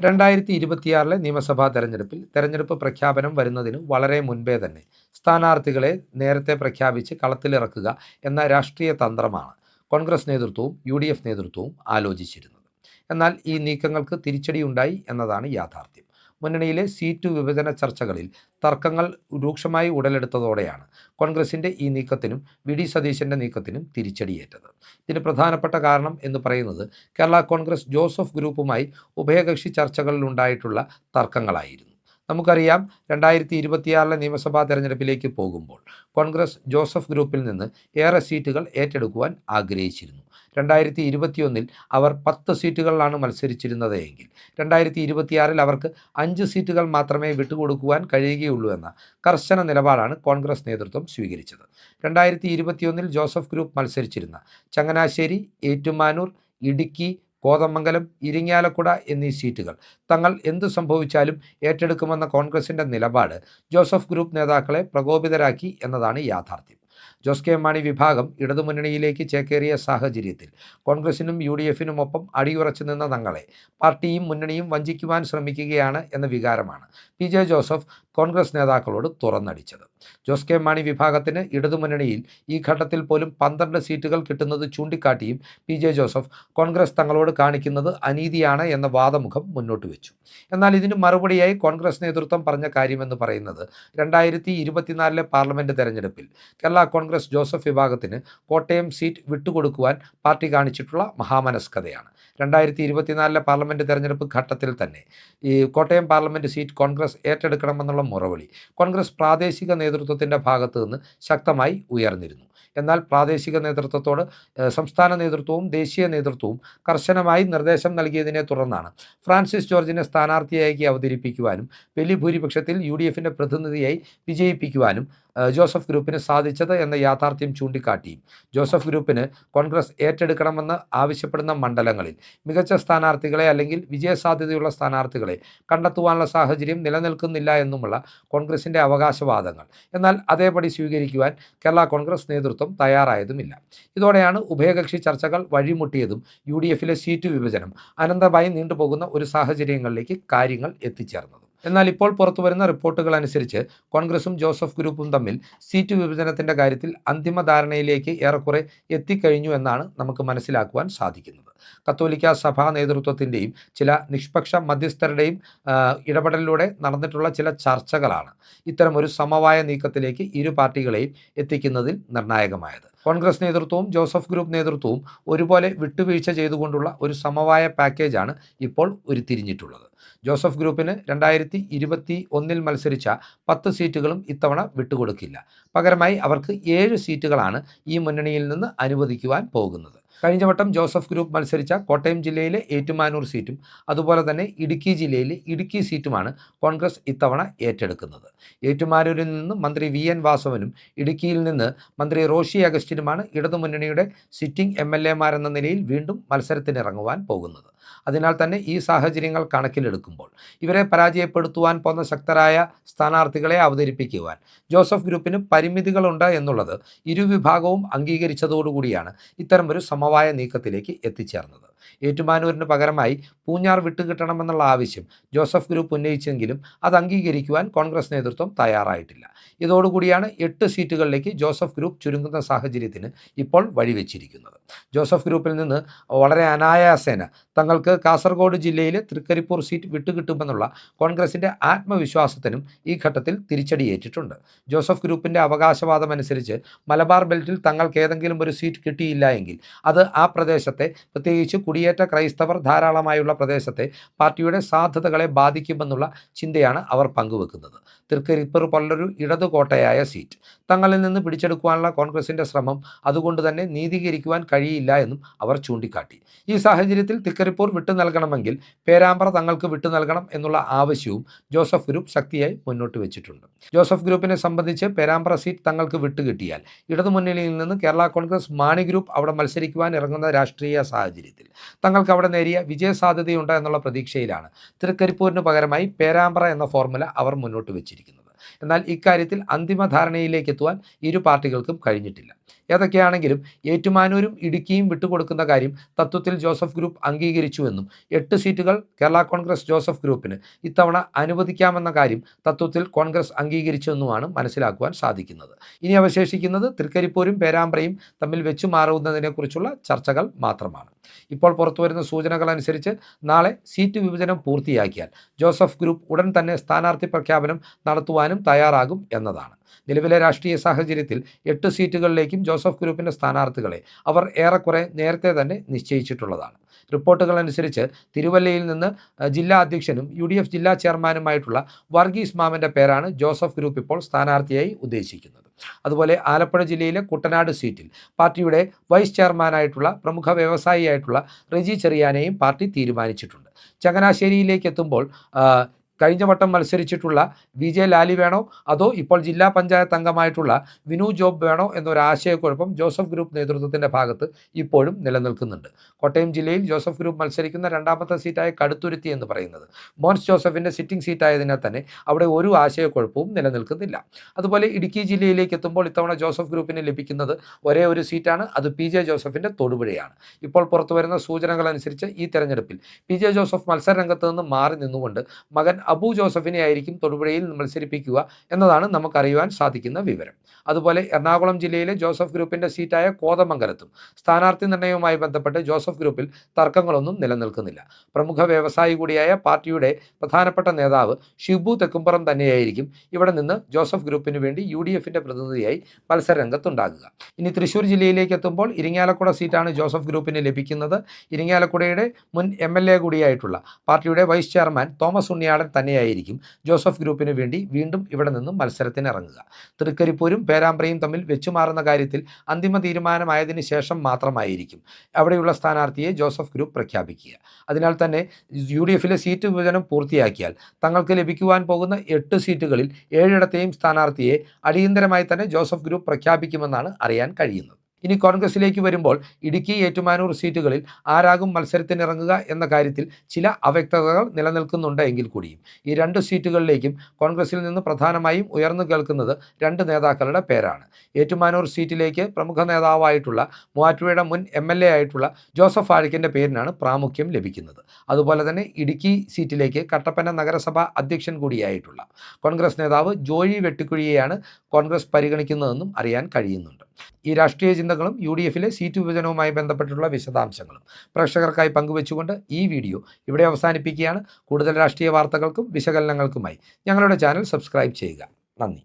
2026 നിയമസഭാ തെരഞ്ഞെടുപ്പ് പ്രഖ്യാപനം വരുന്നതിന് വളരെ മുൻപേ തന്നെ സ്ഥാനാർത്ഥികളെ നേരത്തെ പ്രഖ്യാപിച്ച് കളത്തിലിറക്കുക എന്ന രാഷ്ട്രീയ തന്ത്രമാണ് കോൺഗ്രസ് നേതൃത്വവും UDF നേതൃത്വവും ആലോചിച്ചിരുന്നത്. എന്നാൽ ഈ നീക്കങ്ങൾക്ക് തിരിച്ചടിയുണ്ടായി എന്നതാണ് യാഥാർത്ഥ്യം. മുന്നണിയിലെ സീറ്റ് വിഭജന ചർച്ചകളിൽ തർക്കങ്ങൾ രൂക്ഷമായി ഉടലെടുത്തതോടെയാണ് കോൺഗ്രസിൻ്റെ ഈ നീക്കത്തിനും VD സതീശൻ്റെ നീക്കത്തിനും തിരിച്ചടിയേറ്റത്. ഇതിന് പ്രധാനപ്പെട്ട കാരണം എന്ന് പറയുന്നത് കേരള കോൺഗ്രസ് ജോസഫ് ഗ്രൂപ്പുമായി ഉഭയകക്ഷി ചർച്ചകളിലുണ്ടായിട്ടുള്ള തർക്കങ്ങളായിരുന്നു. നമുക്കറിയാം, 2026 നിയമസഭാ തെരഞ്ഞെടുപ്പിലേക്ക് പോകുമ്പോൾ കോൺഗ്രസ് ജോസഫ് ഗ്രൂപ്പിൽ നിന്ന് ഏറെ സീറ്റുകൾ ഏറ്റെടുക്കുവാൻ ആഗ്രഹിച്ചിരുന്നു. 2021 അവർ 10 സീറ്റുകളിലാണ് മത്സരിച്ചിരുന്നത് എങ്കിൽ 2026 അവർക്ക് 5 സീറ്റുകൾ മാത്രമേ വിട്ടുകൊടുക്കുവാൻ കഴിയുകയുള്ളൂ എന്ന കർശന നിലപാടാണ് കോൺഗ്രസ് നേതൃത്വം സ്വീകരിച്ചത്. 2021 ജോസഫ് ഗ്രൂപ്പ് മത്സരിച്ചിരുന്ന ചങ്ങനാശ്ശേരി, ഏറ്റുമാനൂർ, ഇടുക്കി, കോതമംഗലം, ഇരിങ്ങാലക്കുട എന്നീ സീറ്റുകൾ തങ്ങൾ എന്തു സംഭവിച്ചാലും ഏറ്റെടുക്കുമെന്ന കോൺഗ്രസിൻ്റെ നിലപാട് ജോസഫ് ഗ്രൂപ്പ് നേതാക്കളെ പ്രകോപിതരാക്കി എന്നതാണ് യാഥാർത്ഥ്യം. ജോസ് കെ മാണി വിഭാഗം ഇടതുമുന്നണിയിലേക്ക് ചേക്കേറിയ സാഹചര്യത്തിൽ കോൺഗ്രസിനും UDFനുമൊപ്പം അടിയുറച്ചു നിന്ന തങ്ങളെ പാർട്ടിയും മുന്നണിയും വഞ്ചിക്കുവാൻ ശ്രമിക്കുകയാണ് എന്ന വികാരമാണ് PJ ജോസഫ് കോൺഗ്രസ് നേതാക്കളോട് തുറന്നടിച്ചത്. ജോസ് കെ മാണി വിഭാഗത്തിന് ഇടതുമുന്നണിയിൽ ഈ ഘട്ടത്തിൽ പോലും 12 സീറ്റുകൾ കിട്ടുന്നത് ചൂണ്ടിക്കാട്ടിയും PJ ജോസഫ് കോൺഗ്രസ് തങ്ങളോട് കാണിക്കുന്നത് അനീതിയാണ് എന്ന വാദമുഖം മുന്നോട്ട് വെച്ചു. എന്നാൽ ഇതിന് മറുപടിയായി കോൺഗ്രസ് നേതൃത്വം പറഞ്ഞ കാര്യമെന്ന് പറയുന്നത് 2024 പാർലമെൻറ്റ് തെരഞ്ഞെടുപ്പിൽ കേരള കോൺഗ്രസ് ജോസഫ് വിഭാഗത്തിന് കോട്ടയം സീറ്റ് വിട്ടുകൊടുക്കുവാൻ പാർട്ടി കാണിച്ചിട്ടുള്ള മഹാമനസ്കതയാണ്. 2024 പാർലമെൻറ്റ് തെരഞ്ഞെടുപ്പ് ഘട്ടത്തിൽ തന്നെ ഈ കോട്ടയം പാർലമെൻറ്റ് സീറ്റ് കോൺഗ്രസ് ഏറ്റെടുക്കണമെന്നുള്ള മുറവിളി കോൺഗ്രസ് പ്രാദേശിക നേതൃത്വത്തിൻ്റെ ഭാഗത്തു നിന്ന് ശക്തമായി ഉയർന്നിരുന്നു. എന്നാൽ പ്രാദേശിക നേതൃത്വത്തോട് സംസ്ഥാന നേതൃത്വവും ദേശീയ നേതൃത്വവും കർശനമായി നിർദ്ദേശം നൽകിയതിനെ തുടർന്നാണ് ഫ്രാൻസിസ് ജോർജിനെ സ്ഥാനാർത്ഥിയായി അവതരിപ്പിക്കുവാനും വലിയ ഭൂരിപക്ഷത്തിൽ UDFൻ്റെ പ്രതിനിധിയായി വിജയിപ്പിക്കുവാനും ജോസഫ് ഗ്രൂപ്പിന് സാധിച്ചത് എന്ന യാഥാർത്ഥ്യം ചൂണ്ടിക്കാട്ടിയും ജോസഫ് ഗ്രൂപ്പിന് കോൺഗ്രസ് ഏറ്റെടുക്കണമെന്ന് ആവശ്യപ്പെടുന്ന മണ്ഡലങ്ങളിൽ മികച്ച സ്ഥാനാർത്ഥികളെ അല്ലെങ്കിൽ വിജയസാധ്യതയുള്ള സ്ഥാനാർത്ഥികളെ കണ്ടെത്തുവാനുള്ള സാഹചര്യം നിലനിൽക്കുന്നില്ല എന്നുമുള്ള കോൺഗ്രസിൻ്റെ അവകാശവാദങ്ങൾ എന്നാൽ അതേപടി സ്വീകരിക്കുവാൻ കേരള കോൺഗ്രസ് നേതൃത്വം തയ്യാറായതുമില്ല. ഇതോടെയാണ് ഉഭയകക്ഷി ചർച്ചകൾ വഴിമുട്ടിയതും UDFലെ സീറ്റ് വിഭജനം അനന്തമായി നീണ്ടുപോകുന്ന ഒരു സാഹചര്യങ്ങളിലേക്ക് കാര്യങ്ങൾ എത്തിച്ചേർന്നത്. എന്നാൽ ഇപ്പോൾ പുറത്തുവരുന്ന റിപ്പോർട്ടുകൾ അനുസരിച്ച് കോൺഗ്രസും ജോസഫ് ഗ്രൂപ്പും തമ്മിൽ സീറ്റ് വിഭജനത്തിൻ്റെ കാര്യത്തിൽ അന്തിമ ധാരണയിലേക്ക് ഏറെക്കുറെ എത്തിക്കഴിഞ്ഞു എന്നാണ് നമുക്ക് മനസ്സിലാക്കുവാൻ സാധിക്കുന്നത്. കത്തോലിക്ക സഭാ നേതൃത്വത്തിൻ്റെയും ചില നിഷ്പക്ഷ മധ്യസ്ഥരുടെയും ഇടപെടലിലൂടെ നടന്നിട്ടുള്ള ചില ചർച്ചകളാണ് ഇത്തരമൊരു സമവായ നീക്കത്തിലേക്ക് ഇരു പാർട്ടികളെയും എത്തിക്കുന്നതിൽ നിർണായകമായത്. കോൺഗ്രസ് നേതൃത്വവും ജോസഫ് ഗ്രൂപ്പ് നേതൃത്വവും ഒരുപോലെ വിട്ടുവീഴ്ച ചെയ്തുകൊണ്ടുള്ള ഒരു സമവായ പാക്കേജാണ് ഇപ്പോൾ ഉരുത്തിരിഞ്ഞിട്ടുള്ളത്. ജോസഫ് ഗ്രൂപ്പിന് 2021 മത്സരിച്ച 10 സീറ്റുകളും ഇത്തവണ വിട്ടുകൊടുക്കില്ല. പകരമായി അവർക്ക് 7 സീറ്റുകളാണ് ഈ മുന്നണിയിൽ നിന്ന് അനുവദിക്കുവാൻ പോകുന്നത്. കഴിഞ്ഞ വട്ടം ജോസഫ് ഗ്രൂപ്പ് മത്സരിച്ച കോട്ടയം ജില്ലയിലെ ഏറ്റുമാനൂർ സീറ്റും അതുപോലെ തന്നെ ഇടുക്കി ജില്ലയിലെ ഇടുക്കി സീറ്റുമാണ് കോൺഗ്രസ് ഇത്തവണ ഏറ്റെടുക്കുന്നത്. ഏറ്റുമാനൂരിൽ നിന്ന് മന്ത്രി VN വാസവനും ഇടുക്കിയിൽ നിന്ന് മന്ത്രി റോഷി അഗസ്റ്റിനുമാണ് ഇടതുമുന്നണിയുടെ സിറ്റിംഗ് MLAമാരെന്ന നിലയിൽ വീണ്ടും മത്സരത്തിനിറങ്ങുവാൻ പോകുന്നത്. അതിനാൽ തന്നെ ഈ സാഹചര്യങ്ങൾ കണക്കിലെടുക്കുമ്പോൾ ഇവരെ പരാജയപ്പെടുത്തുവാൻ പോന്ന ശക്തരായ സ്ഥാനാർത്ഥികളെ അവതരിപ്പിക്കുവാൻ ജോസഫ് ഗ്രൂപ്പിന് പരിമിതികളുണ്ട് എന്നുള്ളത് ഇരുവിഭാഗവും അംഗീകരിച്ചതോടുകൂടിയാണ് ഇത്തരമൊരു സമവായ നീക്കത്തിലേക്ക് എത്തിച്ചേർന്നത്. ഏറ്റുമാനൂരിന് പകരമായി പൂഞ്ഞാർ വിട്ടുകിട്ടണമെന്നുള്ള ആവശ്യം ജോസഫ് ഗ്രൂപ്പ് ഉന്നയിച്ചെങ്കിലും അത് അംഗീകരിക്കുവാൻ കോൺഗ്രസ് നേതൃത്വം തയ്യാറായിട്ടില്ല. ഇതോടുകൂടിയാണ് 8 സീറ്റുകളിലേക്ക് ജോസഫ് ഗ്രൂപ്പ് ചുരുങ്ങുന്ന സാഹചര്യത്തിന് ഇപ്പോൾ വഴിവെച്ചിരിക്കുന്നത്. ജോസഫ് ഗ്രൂപ്പിൽ നിന്ന് വളരെ അനായാസേന തങ്ങൾക്ക് കാസർഗോഡ് ജില്ലയിലെ തൃക്കരിപ്പൂർ സീറ്റ് വിട്ടുകിട്ടുമെന്നുള്ള കോൺഗ്രസിൻ്റെ ആത്മവിശ്വാസത്തിനും ഈ ഘട്ടത്തിൽ തിരിച്ചടിയേറ്റിട്ടുണ്ട്. ജോസഫ് ഗ്രൂപ്പിൻ്റെ അവകാശവാദമനുസരിച്ച് മലബാർ ബെൽറ്റിൽ തങ്ങൾക്ക് ഏതെങ്കിലും ഒരു സീറ്റ് കിട്ടിയില്ല എങ്കിൽ അത് ആ പ്രദേശത്തെ, പ്രത്യേകിച്ച് കുടിയേറ്റ ക്രൈസ്തവർ ധാരാളമായുള്ള പ്രദേശത്തെ പാർട്ടിയുടെ സാധ്യതകളെ ബാധിക്കുമെന്നുള്ള ചിന്തയാണ് അവർ പങ്കുവെക്കുന്നത്. തൃക്കരിപ്പൂർ പോലൊരു ഇടതുകോട്ടയായ സീറ്റ് തങ്ങളിൽ നിന്ന് പിടിച്ചെടുക്കുവാനുള്ള കോൺഗ്രസിൻ്റെ ശ്രമം അതുകൊണ്ട് തന്നെ നീതീകരിക്കുവാൻ കഴിയില്ല എന്നും അവർ ചൂണ്ടിക്കാട്ടി. ഈ സാഹചര്യത്തിൽ തൃക്കരിപ്പൂർ വിട്ടു നൽകണമെങ്കിൽ പേരാമ്പ്ര തങ്ങൾക്ക് വിട്ടു നൽകണം എന്നുള്ള ആവശ്യവും ജോസഫ് ഗ്രൂപ്പ് ശക്തിയായി മുന്നോട്ട് വെച്ചിട്ടുണ്ട്. ജോസഫ് ഗ്രൂപ്പിനെ സംബന്ധിച്ച് പേരാമ്പ്ര സീറ്റ് തങ്ങൾക്ക് വിട്ടുകിട്ടിയാൽ ഇടതുമുന്നണിയിൽ നിന്ന് കേരള കോൺഗ്രസ് മാണി ഗ്രൂപ്പ് അവിടെ മത്സരിക്കുവാൻ ഇറങ്ങുന്ന രാഷ്ട്രീയ സാഹചര്യത്തിൽ തങ്ങൾക്ക് അവിടെ നേരിയ വിജയസാധ്യതയുണ്ട് എന്നുള്ള പ്രതീക്ഷയിലാണ് തൃക്കരിപ്പൂരിന് പകരമായി പേരാമ്പ്ര എന്ന ഫോർമുല അവർ മുന്നോട്ട് വെച്ചിരിക്കുന്നത്. എന്നാൽ ഇക്കാര്യത്തിൽ അന്തിമ ധാരണയിലേക്ക് എത്തുവാൻ ഇരു പാർട്ടികൾക്കും കഴിഞ്ഞിട്ടില്ല. ഏതൊക്കെയാണെങ്കിലും ഏറ്റുമാനൂരും ഇടുക്കിയും വിട്ടുകൊടുക്കുന്ന കാര്യം തത്വത്തിൽ ജോസഫ് ഗ്രൂപ്പ് അംഗീകരിച്ചുവെന്നും 8 സീറ്റുകൾ കേരള കോൺഗ്രസ് ജോസഫ് ഗ്രൂപ്പിന് ഇത്തവണ അനുവദിക്കാമെന്ന കാര്യം തത്വത്തിൽ കോൺഗ്രസ് അംഗീകരിച്ചുവെന്നുമാണ് മനസ്സിലാക്കുവാൻ സാധിക്കുന്നത്. ഇനി അവശേഷിക്കുന്നത് തൃക്കരിപ്പൂരും പേരാമ്പ്രയും തമ്മിൽ വെച്ചുമാറുന്നതിനെക്കുറിച്ചുള്ള ചർച്ചകൾ മാത്രമാണ്. ഇപ്പോൾ പുറത്തുവരുന്ന സൂചനകൾ അനുസരിച്ച് നാളെ സീറ്റ് വിഭജനം പൂർത്തിയാക്കിയാൽ ജോസഫ് ഗ്രൂപ്പ് ഉടൻ തന്നെ സ്ഥാനാർത്ഥി പ്രഖ്യാപനം നടത്തുവാനും തയ്യാറാകും എന്നതാണ്. നിലവിലെ രാഷ്ട്രീയ സാഹചര്യത്തിൽ 8 സീറ്റുകളിലേക്കും ജോസഫ് ഗ്രൂപ്പിൻ്റെ സ്ഥാനാർത്ഥികളെ അവർ ഏറെക്കുറെ നേരത്തെ തന്നെ നിശ്ചയിച്ചിട്ടുള്ളതാണ്. റിപ്പോർട്ടുകൾ അനുസരിച്ച് തിരുവല്ലയിൽ നിന്ന് ജില്ലാ അധ്യക്ഷനും UDF ജില്ലാ ചെയർമാനുമായിട്ടുള്ള വർഗീസ് മാമൻ്റെ പേരാണ് ജോസഫ് ഗ്രൂപ്പ് ഇപ്പോൾ സ്ഥാനാർത്ഥിയായി ഉദ്ദേശിക്കുന്നത്. അതുപോലെ ആലപ്പുഴ ജില്ലയിലെ കുട്ടനാട് സീറ്റിൽ പാർട്ടിയുടെ വൈസ് ചെയർമാനായിട്ടുള്ള പ്രമുഖ വ്യവസായിയായിട്ടുള്ള റെജി ചെറിയാനെയും പാർട്ടി തീരുമാനിച്ചിട്ടുണ്ട്. ചങ്ങനാശ്ശേരിയിലേക്ക് എത്തുമ്പോൾ കഴിഞ്ഞ വട്ടം മത്സരിച്ചിട്ടുള്ള VJ ലാലി വേണോ അതോ ഇപ്പോൾ ജില്ലാ പഞ്ചായത്ത് അംഗമായിട്ടുള്ള വിനു ജോബ് വേണോ എന്നൊരു ആശയക്കുഴപ്പം ജോസഫ് ഗ്രൂപ്പ് നേതൃത്വത്തിൻ്റെ ഭാഗത്ത് ഇപ്പോഴും നിലനിൽക്കുന്നുണ്ട്. കോട്ടയം ജില്ലയിൽ ജോസഫ് ഗ്രൂപ്പ് മത്സരിക്കുന്ന രണ്ടാമത്തെ സീറ്റായ കടുത്തുരുത്തി എന്ന് പറയുന്നത് മോൻസ് ജോസഫിൻ്റെ സിറ്റിംഗ് സീറ്റായതിനാൽ തന്നെ അവിടെ ഒരു ആശയക്കുഴപ്പവും നിലനിൽക്കുന്നില്ല. അതുപോലെ ഇടുക്കി ജില്ലയിലേക്ക് എത്തുമ്പോൾ ഇത്തവണ ജോസഫ് ഗ്രൂപ്പിന് ലഭിക്കുന്നത് ഒരേ ഒരു സീറ്റാണ്, അത് PJ ജോസഫിൻ്റെ തൊടുപുഴയാണ്. ഇപ്പോൾ പുറത്തു വരുന്ന സൂചനകൾ അനുസരിച്ച് ഈ തെരഞ്ഞെടുപ്പിൽ PJ ജോസഫ് മത്സരരംഗത്ത് നിന്ന് മാറി നിന്നുകൊണ്ട് മകൻ അബു ജോസഫിനെ ആയിരിക്കും തൊടുപുഴയിൽ മത്സരിപ്പിക്കുക എന്നതാണ് നമുക്കറിയുവാൻ സാധിക്കുന്ന വിവരം. അതുപോലെ എറണാകുളം ജില്ലയിലെ ജോസഫ് ഗ്രൂപ്പിൻ്റെ സീറ്റായ കോതമംഗലത്തും സ്ഥാനാർത്ഥി നിർണയവുമായി ബന്ധപ്പെട്ട് ജോസഫ് ഗ്രൂപ്പിൽ തർക്കങ്ങളൊന്നും നിലനിൽക്കുന്നില്ല. പ്രമുഖ വ്യവസായി കൂടിയായ പാർട്ടിയുടെ പ്രധാനപ്പെട്ട നേതാവ് ഷിബു തെക്കുംപുറം തന്നെയായിരിക്കും ഇവിടെ നിന്ന് ജോസഫ് ഗ്രൂപ്പിന് വേണ്ടി UDFൻ്റെ പ്രതിനിധിയായി മത്സരരംഗത്തുണ്ടാകുക. ഇനി തൃശ്ശൂർ ജില്ലയിലേക്ക് എത്തുമ്പോൾ ഇരിങ്ങാലക്കുട സീറ്റാണ് ജോസഫ് ഗ്രൂപ്പിന് ലഭിക്കുന്നത്. ഇരിങ്ങാലക്കുടയുടെ മുൻ MLA കൂടിയായിട്ടുള്ള പാർട്ടിയുടെ വൈസ് ചെയർമാൻ തോമസ് ഉണ്ണിയാടൻ തന്നെയായിരിക്കും ജോസഫ് ഗ്രൂപ്പിന് വേണ്ടി വീണ്ടും ഇവിടെ നിന്നും മത്സരത്തിന് ഇറങ്ങുക. തൃക്കരിപ്പൂരും പേരാമ്പ്രയും തമ്മിൽ വെച്ചുമാറുന്ന കാര്യത്തിൽ അന്തിമ തീരുമാനമായതിനു ശേഷം മാത്രമായിരിക്കും അവിടെയുള്ള സ്ഥാനാർത്ഥിയെ ജോസഫ് ഗ്രൂപ്പ് പ്രഖ്യാപിക്കുക. അതിനാൽ തന്നെ UDFലെ സീറ്റ് വിഭജനം പൂർത്തിയാക്കിയാൽ തങ്ങൾക്ക് ലഭിക്കുവാൻ പോകുന്ന 8 സീറ്റുകളിൽ 7ഇടത്തെയും സ്ഥാനാർത്ഥിയെ അടിയന്തരമായി തന്നെ ജോസഫ് ഗ്രൂപ്പ് പ്രഖ്യാപിക്കുമെന്നാണ് അറിയാൻ കഴിയുന്നത്. ഇനി കോൺഗ്രസിലേക്ക് വരുമ്പോൾ ഇടുക്കി ഏറ്റുമാനൂർ സീറ്റുകളിൽ ആരാകും മത്സരത്തിനിറങ്ങുക എന്ന കാര്യത്തിൽ ചില അവ്യക്തതകൾ നിലനിൽക്കുന്നുണ്ട് എങ്കിൽ കൂടിയും ഈ 2 സീറ്റുകളിലേക്കും കോൺഗ്രസിൽ നിന്ന് പ്രധാനമായും ഉയർന്നു കേൾക്കുന്നത് 2 നേതാക്കളുടെ പേരാണ്. ഏറ്റുമാനൂർ സീറ്റിലേക്ക് പ്രമുഖ നേതാവായിട്ടുള്ള മൂവാറ്റുപുഴയുടെ മുൻ MLA ആയിട്ടുള്ള ജോസഫ് ആഴിക്കൻ്റെ പേരിനാണ് പ്രാമുഖ്യം ലഭിക്കുന്നത്. അതുപോലെ തന്നെ ഇടുക്കി സീറ്റിലേക്ക് കട്ടപ്പന നഗരസഭ അധ്യക്ഷൻ കൂടിയായിട്ടുള്ള കോൺഗ്രസ് നേതാവ് ജോയി വെട്ടിക്കുഴിയെയാണ് കോൺഗ്രസ് പരിഗണിക്കുന്നതെന്നും അറിയാൻ കഴിയുന്നുണ്ട്. ഈ രാഷ്ട്രീയ ചിന്തകളും UDFലെ സീറ്റ് വിഭജനവുമായി ബന്ധപ്പെട്ടുള്ള വിശദാംശങ്ങളും പ്രേക്ഷകർക്കായി പങ്കുവെച്ചുകൊണ്ട് ഈ വീഡിയോ ഇവിടെ അവസാനിപ്പിക്കുകയാണ്. കൂടുതൽ രാഷ്ട്രീയ വാർത്തകൾക്കും വിശകലനങ്ങൾക്കുമായി ഞങ്ങളുടെ ചാനൽ സബ്സ്ക്രൈബ് ചെയ്യുക. നന്ദി.